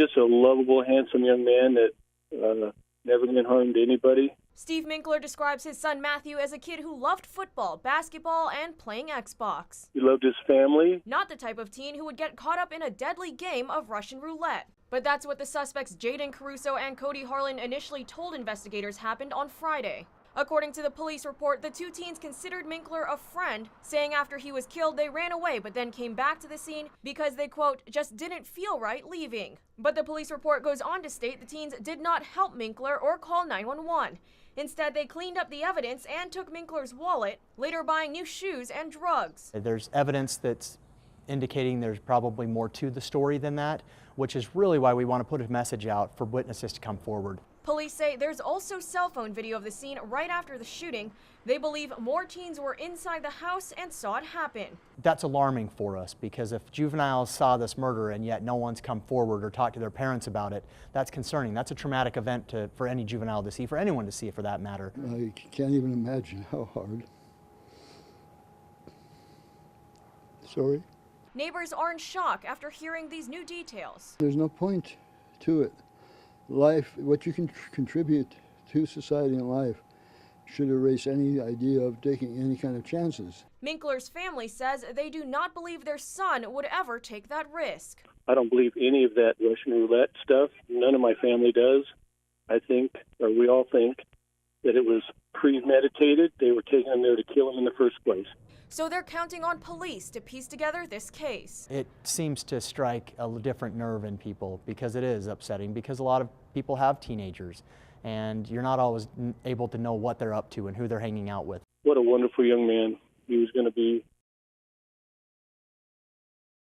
just a lovable, handsome young man that never been harmed to anybody. Steve Minkler describes his son Matthew as a kid who loved football, basketball, and playing Xbox. He loved his family. Not the type of teen who would get caught up in a deadly game of Russian roulette. But that's what the suspects Jaden Caruso and Cody Harlan initially told investigators happened on Friday. According to the police report, the two teens considered Minkler a friend, saying after he was killed they ran away but then came back to the scene because they, quote, just didn't feel right leaving. But the police report goes on to state the teens did not help Minkler or call 911. Instead, they cleaned up the evidence and took Minkler's wallet, later buying new shoes and drugs. There's evidence that's indicating there's probably more to the story than that, which is really why we want to put a message out for witnesses to come forward. Police say there's also cell phone video of the scene right after the shooting. They believe more teens were inside the house and saw it happen. That's alarming for us, because if juveniles saw this murder and yet no one's come forward or talked to their parents about it, that's concerning. That's a traumatic event for any juvenile to see, for anyone to see for that matter. I can't even imagine how hard. Sorry? Neighbors are in shock after hearing these new details. There's no point to it. Life, what you can contribute to society in life should erase any idea of taking any kind of chances. Minkler's family says they do not believe their son would ever take that risk. I don't believe any of that Russian roulette stuff. None of my family does. I think, or we all think, that it was premeditated. They were taking him there to kill him in the first place. So they're counting on police to piece together this case. It seems to strike a different nerve in people because it is upsetting, because a lot of people have teenagers and you're not always able to know what they're up to and who they're hanging out with. What a wonderful young man. He was going to be